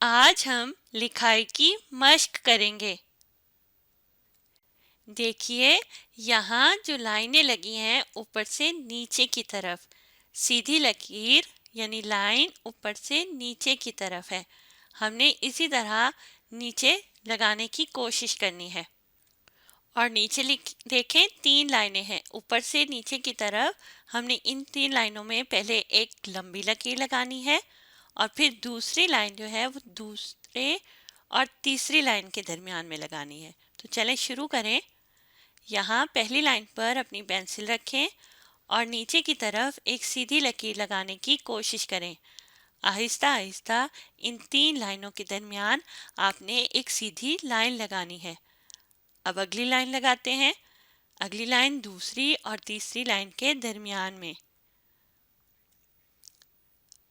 आज हम लिखाई की मश्क करेंगे। देखिए, यहाँ जो लाइनें लगी हैं ऊपर से नीचे की तरफ, सीधी लकीर यानी लाइन ऊपर से नीचे की तरफ है। हमने इसी तरह नीचे लगाने की कोशिश करनी है। और नीचे लिख देखें, 3 लाइनें हैं ऊपर से नीचे की तरफ। हमने इन 3 लाइनों में पहले एक लंबी लकीर लगानी है और फिर दूसरी लाइन जो है वो दूसरे और तीसरी लाइन के दरमियान में लगानी है। तो चलें शुरू करें। यहाँ पहली लाइन पर अपनी पेंसिल रखें और नीचे की तरफ एक सीधी लकीर लगाने की कोशिश करें। आहिस्ता आहिस्ता इन 3 लाइनों के दरमियान आपने एक सीधी लाइन लगानी है। अब अगली लाइन लगाते हैं। अगली लाइन दूसरी और तीसरी लाइन के दरमियान में,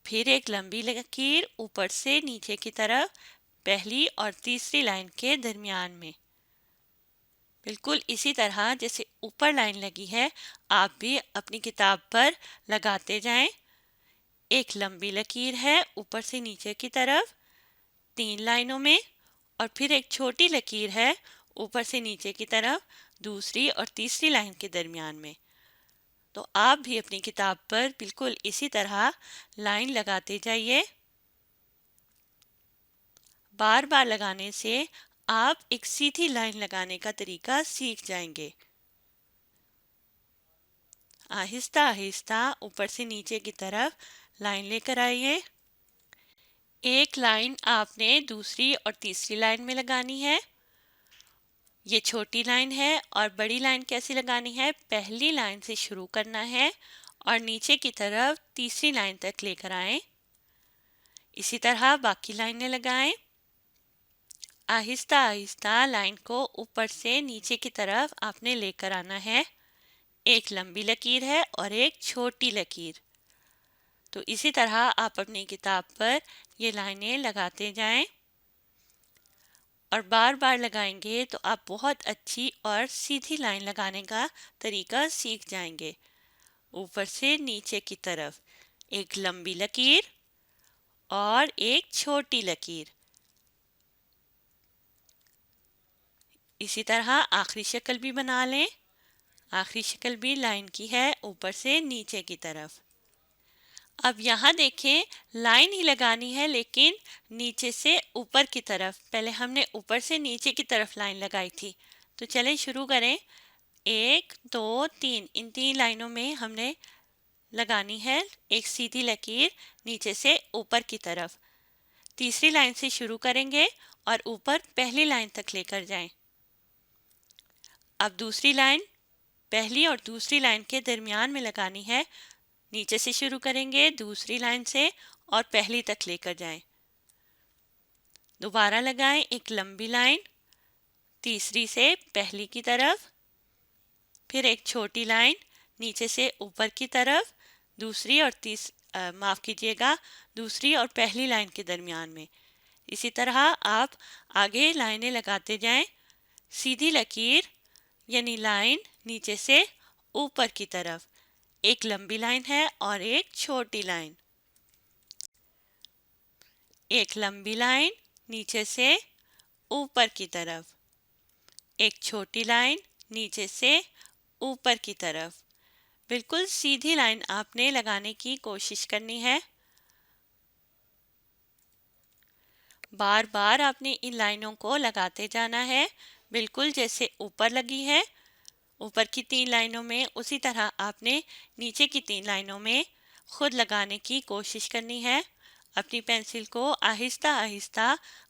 फिर एक लंबी लकीर ऊपर से नीचे की तरफ पहली और तीसरी लाइन के दरमियान में। बिल्कुल इसी तरह जैसे ऊपर लाइन लगी है आप भी अपनी किताब पर लगाते जाएं। एक लंबी लकीर है ऊपर से नीचे की तरफ 3 लाइनों में और फिर एक छोटी लकीर है ऊपर से नीचे की तरफ दूसरी और तीसरी लाइन के दरमियान में। तो आप भी अपनी किताब पर बिल्कुल इसी तरह लाइन लगाते जाइए। बार बार लगाने से आप एक सीधी लाइन लगाने का तरीका सीख जाएंगे। आहिस्ता आहिस्ता ऊपर से नीचे की तरफ लाइन लेकर आइए। एक लाइन आपने दूसरी और तीसरी लाइन में लगानी है। ये छोटी लाइन है और बड़ी लाइन कैसे लगानी है, पहली लाइन से शुरू करना है और नीचे की तरफ तीसरी लाइन तक लेकर आएं। इसी तरह बाकी लाइनें लगाएं। आहिस्ता आहिस्ता लाइन को ऊपर से नीचे की तरफ आपने लेकर आना है। एक लंबी लकीर है और एक छोटी लकीर। तो इसी तरह आप अपनी किताब पर ये लाइनें लगाते जाएं और बार बार लगाएंगे तो आप बहुत अच्छी और सीधी लाइन लगाने का तरीका सीख जाएंगे। ऊपर से नीचे की तरफ एक लंबी लकीर और एक छोटी लकीर। इसी तरह आखिरी शक्ल भी बना लें। आखिरी शक्ल भी लाइन की है ऊपर से नीचे की तरफ। अब यहाँ देखें, लाइन ही लगानी है लेकिन नीचे से ऊपर की तरफ। पहले हमने ऊपर से नीचे की तरफ लाइन लगाई थी। तो चलें शुरू करें। 1 2 3 इन 3 लाइनों में हमने लगानी है एक सीधी लकीर नीचे से ऊपर की तरफ। तीसरी लाइन से शुरू करेंगे और ऊपर पहली लाइन तक लेकर जाएं। अब दूसरी लाइन पहली और दूसरी लाइन के दरमियान में लगानी है। नीचे से शुरू करेंगे दूसरी लाइन से और पहली तक लेकर जाएं। दोबारा लगाएं एक लंबी लाइन तीसरी से पहली की तरफ, फिर एक छोटी लाइन नीचे से ऊपर की तरफ दूसरी और माफ कीजिएगा दूसरी और पहली लाइन के दरमियान में। इसी तरह आप आगे लाइनें लगाते जाएं। सीधी लकीर यानी लाइन नीचे से ऊपर की तरफ, एक लंबी लाइन है और एक छोटी लाइन। एक लंबी लाइन नीचे से ऊपर की तरफ, एक छोटी लाइन नीचे से ऊपर की तरफ। बिल्कुल सीधी लाइन आपने लगाने की कोशिश करनी है। बार बार आपने इन लाइनों को लगाते जाना है, बिल्कुल जैसे ऊपर लगी है ऊपर की 3 लाइनों में, उसी तरह आपने नीचे की 3 लाइनों में खुद लगाने की कोशिश करनी है। अपनी पेंसिल को आहिस्ता आहिस्ता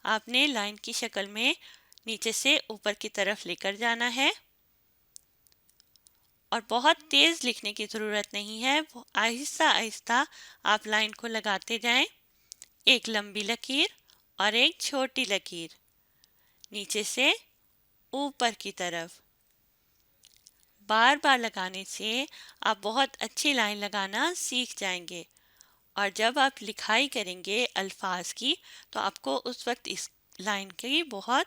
आपने लाइन की शक्ल में नीचे से ऊपर की तरफ लेकर जाना है और बहुत तेज़ लिखने की ज़रूरत नहीं है। आहिस्ता आहिस्ता आप लाइन को लगाते जाएं। एक लंबी लकीर और एक छोटी लकीर नीचे से ऊपर की तरफ। बार बार लगाने से आप बहुत अच्छी लाइन लगाना सीख जाएंगे और जब आप लिखाई करेंगे अल्फाज की तो आपको उस वक्त इस लाइन की बहुत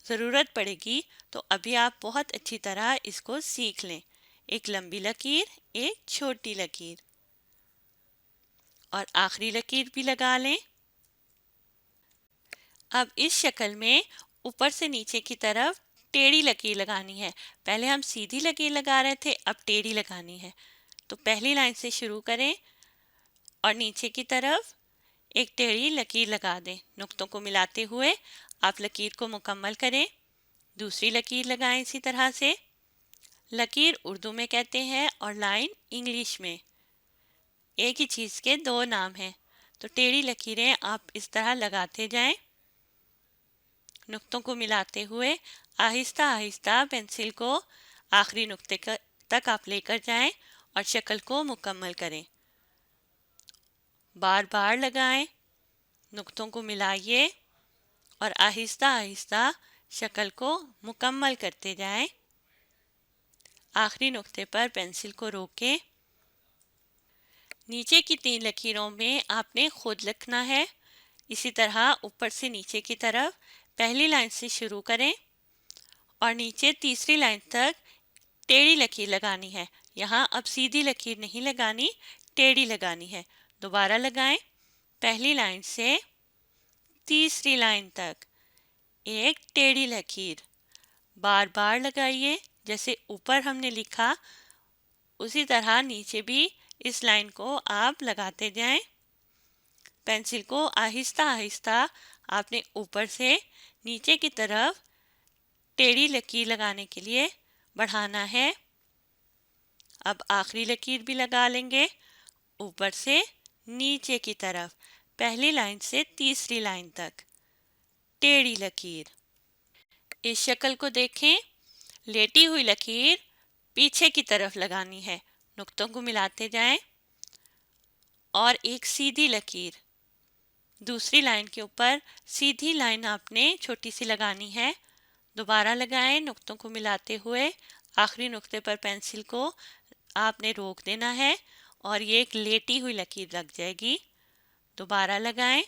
ज़रूरत पड़ेगी। तो अभी आप बहुत अच्छी तरह इसको सीख लें। एक लंबी लकीर एक छोटी लकीर और आखिरी लकीर भी लगा लें। अब इस शक्ल में ऊपर से नीचे की तरफ टेढ़ी लकीर लगानी है। पहले हम सीधी लकीर लगा रहे थे, अब टेढ़ी लगानी है। तो पहली लाइन से शुरू करें और नीचे की तरफ एक टेढ़ी लकीर लगा दें। नुक्तों को मिलाते हुए आप लकीर को मुकम्मल करें। दूसरी लकीर लगाएं इसी तरह से। लकीर उर्दू में कहते हैं और लाइन इंग्लिश में। एक ही चीज़ के दो नाम हैं, तो टेढ़ी लकीरें आप इस तरह लगाते जाएं। नुक्तों को मिलाते हुए आहिस्ता आहिस्ता पेंसिल को आखिरी नुक्ते तक आप लेकर जाएं और शक्ल को मुकम्मल करें। बार बार लगाएं, नुक्तों को मिलाइए और आहिस्ता आहिस्ता शक्ल को मुकम्मल करते जाएं। आखिरी नुक्ते पर पेंसिल को रोकें। नीचे की 3 लकीरों में आपने खुद लिखना है। इसी तरह ऊपर से नीचे की तरफ पहली लाइन से शुरू करें और नीचे तीसरी लाइन तक टेढ़ी लकीर लगानी है। यहाँ अब सीधी लकीर नहीं लगानी, टेढ़ी लगानी है। दोबारा लगाएं। पहली लाइन से तीसरी लाइन तक एक टेढ़ी लकीर बार बार लगाइए। जैसे ऊपर हमने लिखा उसी तरह नीचे भी इस लाइन को आप लगाते जाएं। पेंसिल को आहिस्ता आहिस्ता आपने ऊपर से नीचे की तरफ टेढ़ी लकीर लगाने के लिए बढ़ाना है। अब आखिरी लकीर भी लगा लेंगे ऊपर से नीचे की तरफ, पहली लाइन से तीसरी लाइन तक टेढ़ी लकीर। इस शक्ल को देखें। लेटी हुई लकीर पीछे की तरफ लगानी है। नुक्तों को मिलाते जाएं और एक सीधी लकीर दूसरी लाइन के ऊपर सीधी लाइन आपने छोटी सी लगानी है। दोबारा लगाएं। नुक्तों को मिलाते हुए आखिरी नुक्ते पर पेंसिल को आपने रोक देना है और ये एक लेटी हुई लकीर लग जाएगी। दोबारा लगाएं।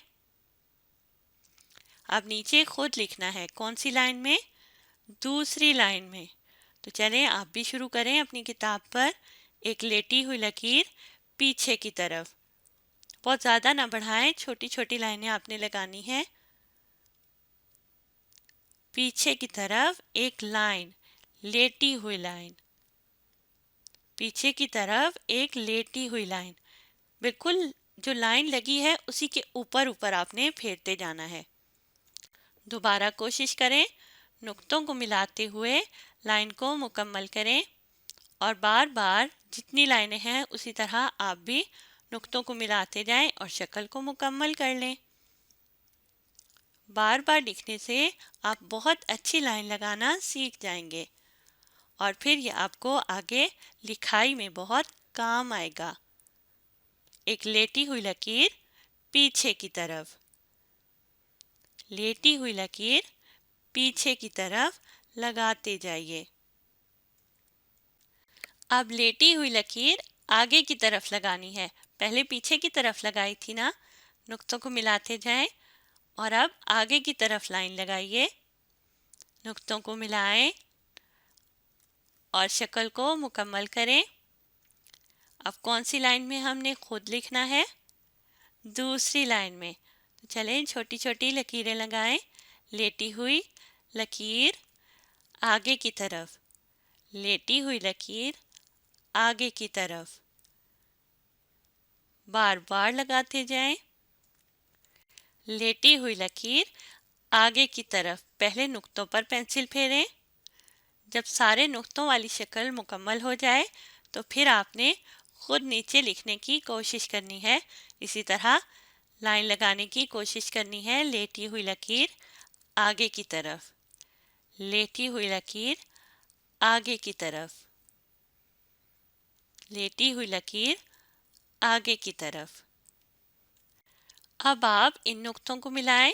अब नीचे खुद लिखना है। कौन सी लाइन में? दूसरी लाइन में। तो चलें आप भी शुरू करें अपनी किताब पर। एक लेटी हुई लकीर पीछे की तरफ, बहुत ज़्यादा ना बढ़ाएं, छोटी छोटी लाइनें आपने लगानी है। पीछे की तरफ एक लाइन, लेटी हुई लाइन, पीछे की तरफ एक लेटी हुई लाइन। बिल्कुल जो लाइन लगी है उसी के ऊपर ऊपर आपने फेरते जाना है। दोबारा कोशिश करें। नुक्तों को मिलाते हुए लाइन को मुकम्मल करें और बार बार जितनी लाइनें हैं उसी तरह आप भी नुक्तों को मिलाते जाएं और शक्ल को मुकम्मल कर लें। बार बार लिखने से आप बहुत अच्छी लाइन लगाना सीख जाएंगे और फिर ये आपको आगे लिखाई में बहुत काम आएगा। एक लेटी हुई लकीर पीछे की तरफ, लेटी हुई लकीर पीछे की तरफ लगाते जाइए। अब लेटी हुई लकीर आगे की तरफ लगानी है। पहले पीछे की तरफ लगाई थी ना। नुक्तों को मिलाते जाएं और अब आगे की तरफ लाइन लगाइए। नुक्तों को मिलाएं और शक्ल को मुकम्मल करें। अब कौन सी लाइन में हमने खुद लिखना है? दूसरी लाइन में। तो चलें छोटी छोटी लकीरें लगाएं। लेटी हुई लकीर आगे की तरफ, लेटी हुई लकीर आगे की तरफ, बार बार लगाते जाएं। लेटी हुई लकीर आगे की तरफ, पहले नुक्तों पर पेंसिल फेरें। जब सारे नुक्तों वाली शक्ल मुकम्मल हो जाए तो फिर आपने खुद नीचे लिखने की कोशिश करनी है। इसी तरह लाइन लगाने की कोशिश करनी है। लेटी हुई लकीर आगे की तरफ, लेटी हुई लकीर आगे की तरफ, लेटी हुई लकीर आगे की तरफ। अब आप इन नुक्तों को मिलाएं।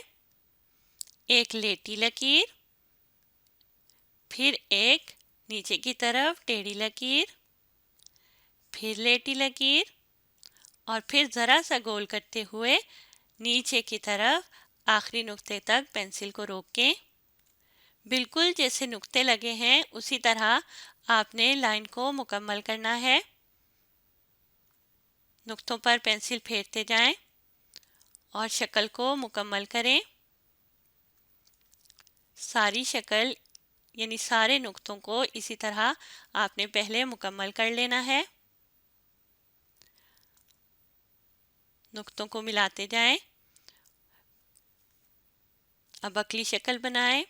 एक लेटी लकीर, फिर एक नीचे की तरफ टेढ़ी लकीर, फिर लेटी लकीर और फिर ज़रा सा गोल करते हुए नीचे की तरफ आखिरी नुक्ते तक पेंसिल को रोकें। बिल्कुल जैसे नुक्ते लगे हैं उसी तरह आपने लाइन को मुकम्मल करना है। नुक्तों पर पेंसिल फेरते जाएं और शक्ल को मुकम्मल करें। सारी शक्ल यानी सारे नुक्तों को इसी तरह आपने पहले मुकम्मल कर लेना है। नुक्तों को मिलाते जाएं। अब अगली शक्ल बनाएं।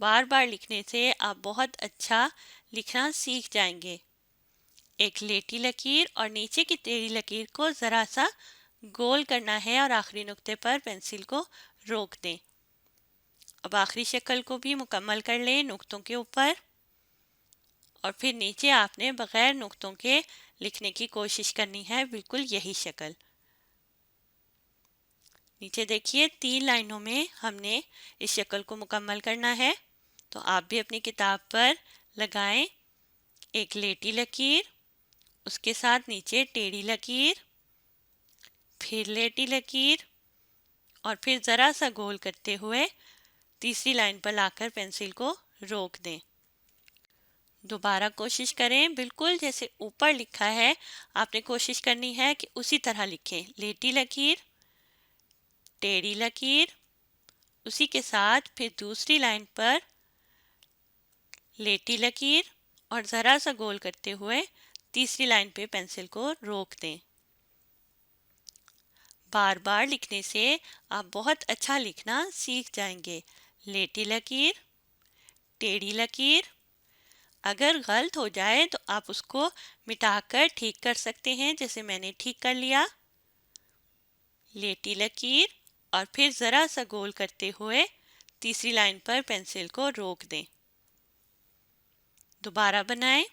बार बार लिखने से आप बहुत अच्छा लिखना सीख जाएंगे। एक लेटी लकीर और नीचे की टेढ़ी लकीर को ज़रा सा गोल करना है और आखिरी नुक्ते पर पेंसिल को रोक दें। अब आखिरी शक्ल को भी मुकम्मल कर लें नुक्तों के ऊपर, और फिर नीचे आपने बगैर नुक्तों के लिखने की कोशिश करनी है, बिल्कुल यही शक्ल। नीचे देखिए 3 लाइनों में हमने इस शक्ल को मुकम्मल करना है। तो आप भी अपनी किताब पर लगाएं एक लेटी लकीर, उसके साथ नीचे टेढ़ी लकीर, फिर लेटी लकीर, और फिर ज़रा सा गोल करते हुए तीसरी लाइन पर लाकर पेंसिल को रोक दें। दोबारा कोशिश करें, बिल्कुल जैसे ऊपर लिखा है आपने कोशिश करनी है कि उसी तरह लिखें। लेटी लकीर, टेढ़ी लकीर, उसी के साथ फिर दूसरी लाइन पर लेटी लकीर और ज़रा सा गोल करते हुए तीसरी लाइन पे पेंसिल को रोक दें। बार बार लिखने से आप बहुत अच्छा लिखना सीख जाएंगे। लेटी लकीर, टेढ़ी लकीर, अगर गलत हो जाए तो आप उसको मिटाकर ठीक कर सकते हैं, जैसे मैंने ठीक कर लिया। लेटी लकीर और फिर ज़रा सा गोल करते हुए तीसरी लाइन पर पेंसिल को रोक दें। दोबारा बनाएं।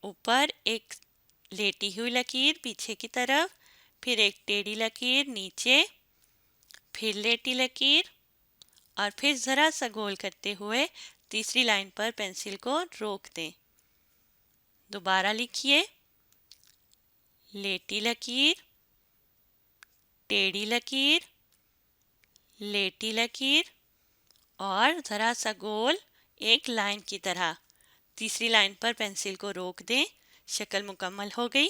ऊपर एक लेटी हुई लकीर पीछे की तरफ, फिर एक टेढ़ी लकीर नीचे, फिर लेटी लकीर और फिर ज़रा सा गोल करते हुए तीसरी लाइन पर पेंसिल को रोक दें। दोबारा लिखिए लेटी लकीर, टेढ़ी लकीर, लेटी लकीर और ज़रा सा गोल एक लाइन की तरह तीसरी लाइन पर पेंसिल को रोक दें। शक्ल मुकम्मल हो गई।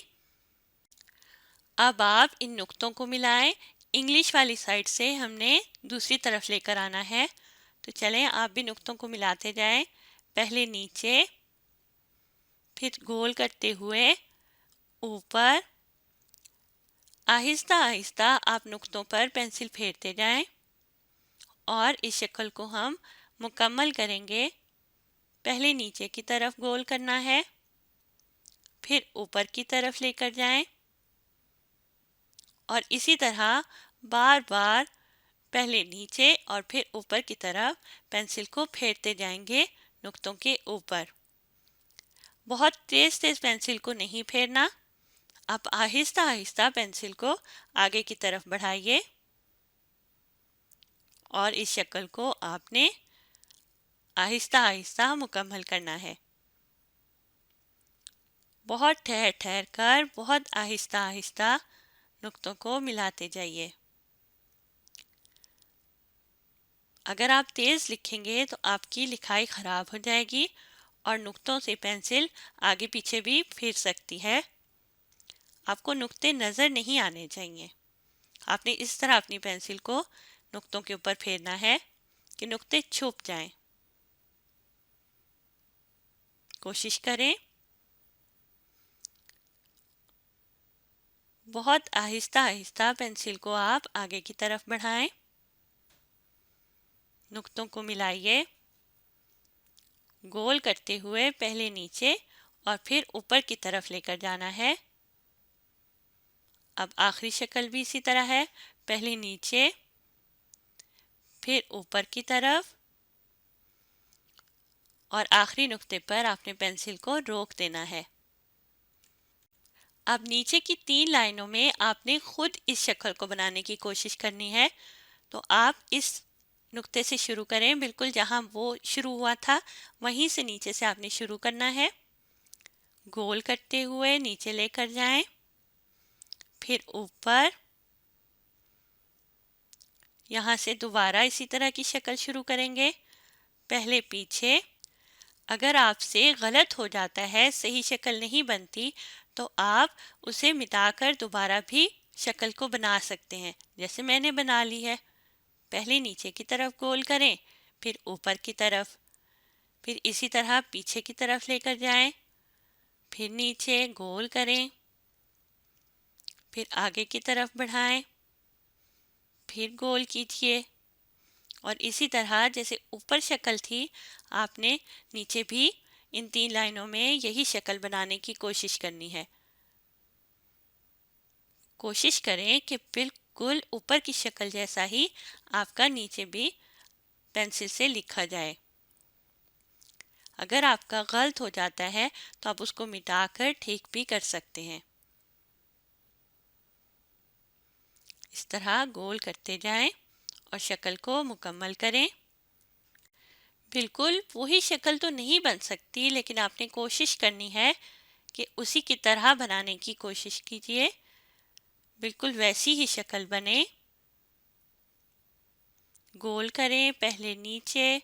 अब आप इन नुक्तों को मिलाएं। इंग्लिश वाली साइड से हमने दूसरी तरफ लेकर आना है, तो चलें आप भी नुक्तों को मिलाते जाएं। पहले नीचे, फिर गोल करते हुए ऊपर, आहिस्ता आहिस्ता आप नुक्तों पर पेंसिल फेरते जाएं और इस शक्ल को हम मुकम्मल करेंगे। पहले नीचे की तरफ गोल करना है, फिर ऊपर की तरफ लेकर जाएं और इसी तरह बार बार पहले नीचे और फिर ऊपर की तरफ पेंसिल को फेरते जाएंगे नुक्तों के ऊपर। बहुत तेज तेज पेंसिल को नहीं फेरना, आप आहिस्ता आहिस्ता पेंसिल को आगे की तरफ बढ़ाइए और इस शक्ल को आपने आहिस्ता आहिस्ता मुकम्मल करना है। बहुत ठहर ठहर कर बहुत आहिस्ता आहिस्ता नुक्तों को मिलाते जाइए। अगर आप तेज़ लिखेंगे तो आपकी लिखाई ख़राब हो जाएगी और नुक्तों से पेंसिल आगे पीछे भी फिर सकती है। आपको नुक्ते नज़र नहीं आने चाहिए। आपने इस तरह अपनी पेंसिल को नुक्तों के ऊपर फेरना है कि नुक्ते छुप जाएं। कोशिश करें। बहुत आहिस्ता आहिस्ता पेंसिल को आप आगे की तरफ बढ़ाएं। नुक्तों को मिलाइए। गोल करते हुए पहले नीचे और फिर ऊपर की तरफ लेकर जाना है। अब आखिरी शक्ल भी इसी तरह है, पहले नीचे फिर ऊपर की तरफ और आखिरी नुक्ते पर आपने पेंसिल को रोक देना है। अब नीचे की 3 लाइनों में आपने खुद इस शक्ल को बनाने की कोशिश करनी है। तो आप इस नुक्ते से शुरू करें, बिल्कुल जहां वो शुरू हुआ था वहीं से नीचे से आपने शुरू करना है। गोल करते हुए नीचे लेकर जाएं, फिर ऊपर, यहाँ से दोबारा इसी तरह की शक्ल शुरू करेंगे। पहले पीछे। अगर आपसे गलत हो जाता है, सही शक्ल नहीं बनती, तो आप उसे मिटाकर दोबारा भी शक्ल को बना सकते हैं, जैसे मैंने बना ली है। पहले नीचे की तरफ गोल करें, پھر اوپر کی طرف، پھر اسی طرح پیچھے کی طرف لے کر جائیں، پھر نیچے گول کریں، پھر آگے کی طرف بڑھائیں، پھر گول کیجئے، اور اسی طرح جیسے اوپر شکل تھی آپ نے نیچے بھی ان 3 لائنوں میں یہی شکل بنانے کی کوشش کرنی ہے۔ کوشش کریں کہ بالکل اوپر کی شکل جیسا ہی آپ کا نیچے بھی پینسل سے لکھا جائے۔ اگر آپ کا غلط ہو جاتا ہے تو آپ اس کو مٹا کر ٹھیک بھی کر سکتے ہیں۔ اس طرح گول کرتے جائیں اور شکل کو مکمل کریں۔ بالکل وہی شکل تو نہیں بن سکتی، لیکن آپ نے کوشش کرنی ہے کہ اسی کی طرح بنانے کی کوشش کیجئے، بالکل ویسی ہی شکل بنے۔ گول کریں، پہلے نیچے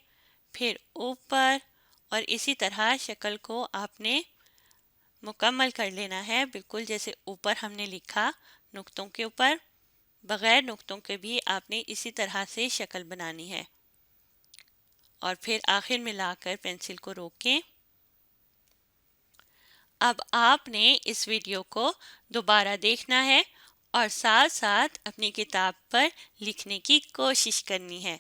پھر اوپر، اور اسی طرح شکل کو آپ نے مکمل کر لینا ہے، بالکل جیسے اوپر ہم نے لکھا نقطوں کے اوپر، بغیر نقطوں کے بھی آپ نے اسی طرح سے شکل بنانی ہے، اور پھر آخر میں لا کر پینسل کو روکیں۔ اب آپ نے اس ویڈیو کو دوبارہ دیکھنا ہے اور ساتھ ساتھ اپنی کتاب پر لکھنے کی کوشش کرنی ہے۔